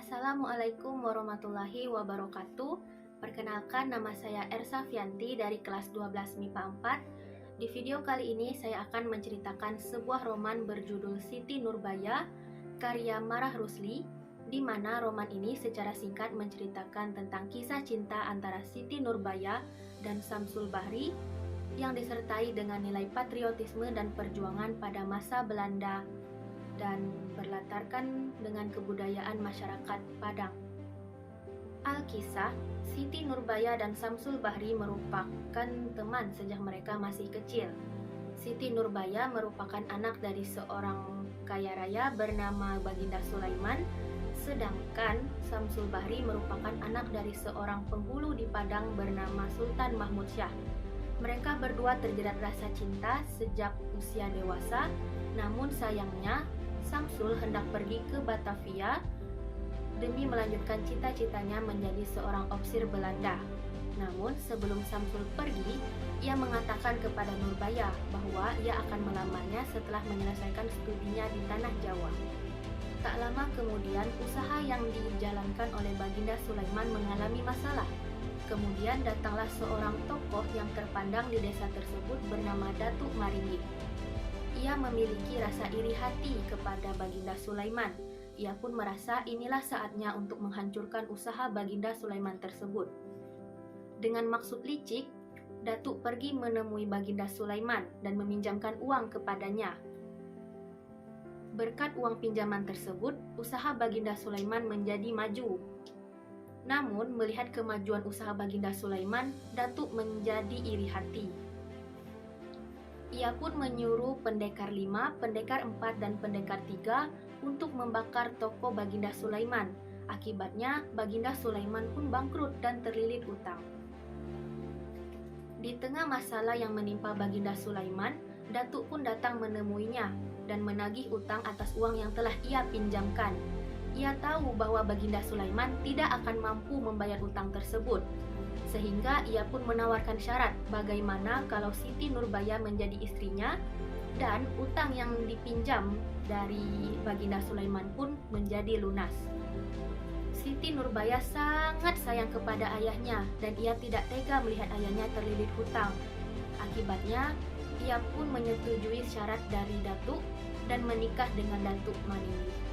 Assalamualaikum warahmatullahi wabarakatuh. Perkenalkan, nama saya Ersa Fianti dari kelas 12 MIPA 4. Di video kali ini saya akan menceritakan sebuah roman berjudul Siti Nurbaya karya Marah Rusli, di mana roman ini secara singkat menceritakan tentang kisah cinta antara Siti Nurbaya dan Samsul Bahri yang disertai dengan nilai patriotisme dan perjuangan pada masa Belanda dan berlatarkan dengan kebudayaan masyarakat Padang. Alkisah, Siti Nurbaya dan Samsul Bahri merupakan teman sejak mereka masih kecil. Siti Nurbaya merupakan anak dari seorang kaya raya bernama Baginda Sulaiman, sedangkan Samsul Bahri merupakan anak dari seorang penghulu di Padang bernama Sultan Mahmud Syah. Mereka berdua terjerat rasa cinta sejak usia dewasa, namun sayangnya Samsul hendak pergi ke Batavia demi melanjutkan cita-citanya menjadi seorang opsir Belanda. Namun sebelum Samsul pergi, ia mengatakan kepada Nurbaya bahwa ia akan melamarnya setelah menyelesaikan studinya di tanah Jawa. Tak lama kemudian, usaha yang dijalankan oleh Baginda Sulaiman mengalami masalah. Kemudian datanglah seorang tokoh yang terpandang di desa tersebut bernama Datuk Maringgi. Ia memiliki rasa iri hati kepada Baginda Sulaiman. Ia pun merasa inilah saatnya untuk menghancurkan usaha Baginda Sulaiman tersebut. Dengan maksud licik, Datuk pergi menemui Baginda Sulaiman dan meminjamkan uang kepadanya. Berkat uang pinjaman tersebut, usaha Baginda Sulaiman menjadi maju. Namun, melihat kemajuan usaha Baginda Sulaiman, Datuk menjadi iri hati. Ia pun menyuruh pendekar 5, pendekar 4, dan pendekar 3 untuk membakar toko Baginda Sulaiman. Akibatnya, Baginda Sulaiman pun bangkrut dan terlilit utang. Di tengah masalah yang menimpa Baginda Sulaiman, Datuk pun datang menemuinya dan menagih utang atas uang yang telah ia pinjamkan. Ia tahu bahwa Baginda Sulaiman tidak akan mampu membayar utang tersebut, sehingga ia pun menawarkan syarat bagaimana kalau Siti Nurbaya menjadi istrinya dan utang yang dipinjam dari Baginda Sulaiman pun menjadi lunas. Siti Nurbaya sangat sayang kepada ayahnya dan ia tidak tega melihat ayahnya terlilit hutang. Akibatnya, ia pun menyetujui syarat dari Datuk dan menikah dengan Datuk Maringgi.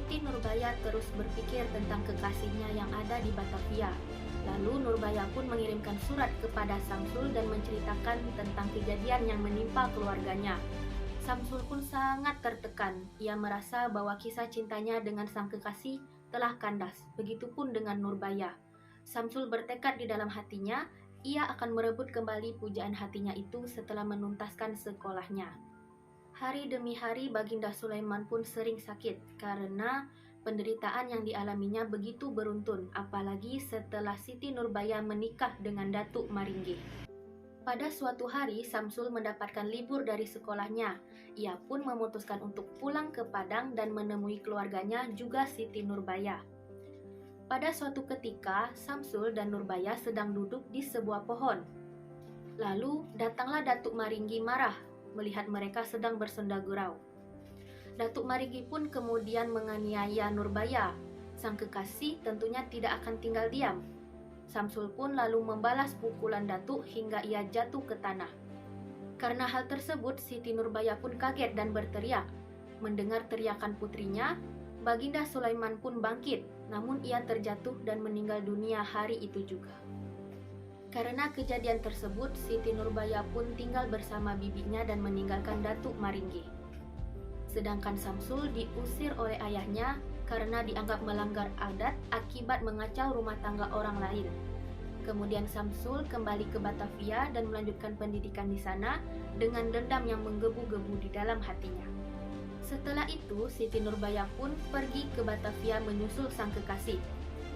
Siti Nurbaya terus berpikir tentang kekasihnya yang ada di Batavia. Lalu Nurbaya pun mengirimkan surat kepada Samsul dan menceritakan tentang kejadian yang menimpa keluarganya. Samsul pun sangat tertekan. Ia merasa bahwa kisah cintanya dengan sang kekasih telah kandas. Begitupun dengan Nurbaya. Samsul bertekad di dalam hatinya, ia akan merebut kembali pujaan hatinya itu setelah menuntaskan sekolahnya. Hari demi hari Baginda Sulaiman pun sering sakit karena penderitaan yang dialaminya begitu beruntun, apalagi setelah Siti Nurbaya menikah dengan Datuk Maringgi. Pada suatu hari, Samsul mendapatkan libur dari sekolahnya. Ia pun memutuskan untuk pulang ke Padang dan menemui keluarganya, juga Siti Nurbaya. Pada suatu ketika, Samsul dan Nurbaya sedang duduk di sebuah pohon. Lalu datanglah Datuk Maringgi marah melihat mereka sedang bersenda gurau. Datuk Maringgi pun kemudian menganiaya Nurbaya. Sang kekasih tentunya tidak akan tinggal diam. Samsul pun lalu membalas pukulan Datuk hingga ia jatuh ke tanah. Karena hal tersebut, Siti Nurbaya pun kaget dan berteriak. Mendengar teriakan putrinya, Baginda Sulaiman pun bangkit, namun ia terjatuh dan meninggal dunia hari itu juga. Karena kejadian tersebut, Siti Nurbaya pun tinggal bersama bibinya dan meninggalkan Datuk Maringgi. Sedangkan Samsul diusir oleh ayahnya karena dianggap melanggar adat akibat mengacau rumah tangga orang lain. Kemudian Samsul kembali ke Batavia dan melanjutkan pendidikan di sana dengan dendam yang menggebu-gebu di dalam hatinya. Setelah itu, Siti Nurbaya pun pergi ke Batavia menyusul sang kekasih.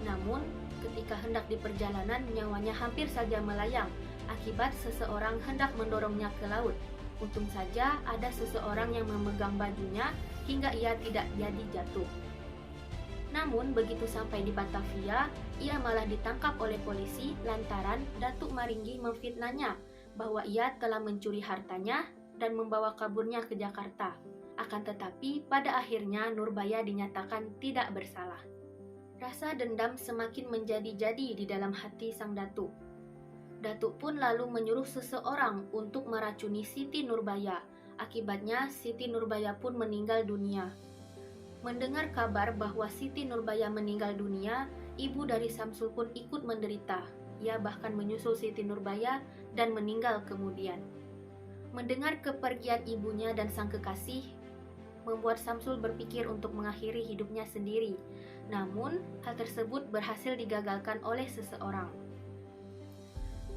Namun, ketika hendak di perjalanan, nyawanya hampir saja melayang akibat seseorang hendak mendorongnya ke laut. Untung saja ada seseorang yang memegang bajunya hingga ia tidak jadi jatuh. Namun begitu sampai di Batavia, ia malah ditangkap oleh polisi lantaran Datuk Maringgi memfitnahnya bahwa ia telah mencuri hartanya dan membawa kaburnya ke Jakarta. Akan tetapi, pada akhirnya Nurbaya dinyatakan tidak bersalah. Rasa dendam semakin menjadi-jadi di dalam hati sang datuk. Datuk pun lalu menyuruh seseorang untuk meracuni Siti Nurbaya. Akibatnya, Siti Nurbaya pun meninggal dunia. Mendengar kabar bahwa Siti Nurbaya meninggal dunia, ibu dari Samsul pun ikut menderita. Ia bahkan menyusul Siti Nurbaya dan meninggal kemudian. Mendengar kepergian ibunya dan sang kekasih, membuat Samsul berpikir untuk mengakhiri hidupnya sendiri. Namun, hal tersebut berhasil digagalkan oleh seseorang.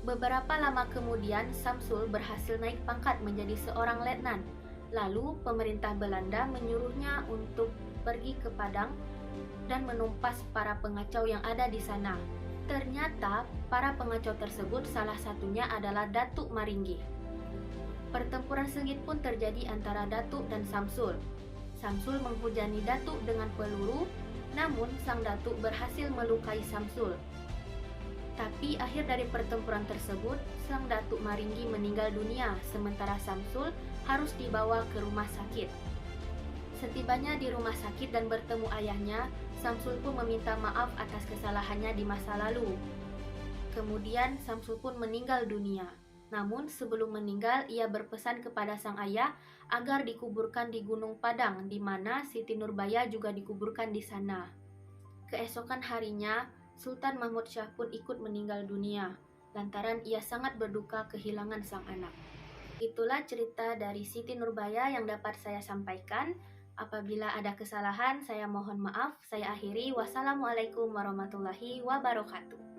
Beberapa lama kemudian, Samsul berhasil naik pangkat menjadi seorang letnan. Lalu, pemerintah Belanda menyuruhnya untuk pergi ke Padang dan menumpas para pengacau yang ada di sana. Ternyata, para pengacau tersebut salah satunya adalah Datuk Maringgi. Pertempuran sengit pun terjadi antara Datuk dan Samsul. Samsul menghujani Datuk dengan peluru, namun sang Datuk berhasil melukai Samsul. Tapi akhir dari pertempuran tersebut, sang Datuk Maringgi meninggal dunia, sementara Samsul harus dibawa ke rumah sakit. Setibanya di rumah sakit dan bertemu ayahnya, Samsul pun meminta maaf atas kesalahannya di masa lalu. Kemudian Samsul pun meninggal dunia. Namun sebelum meninggal, ia berpesan kepada sang ayah agar dikuburkan di Gunung Padang, di mana Siti Nurbaya juga dikuburkan di sana. Keesokan harinya, Sultan Mahmud Syah pun ikut meninggal dunia, lantaran ia sangat berduka kehilangan sang anak. Itulah cerita dari Siti Nurbaya yang dapat saya sampaikan. Apabila ada kesalahan, saya mohon maaf. Saya akhiri. Wassalamualaikum warahmatullahi wabarakatuh.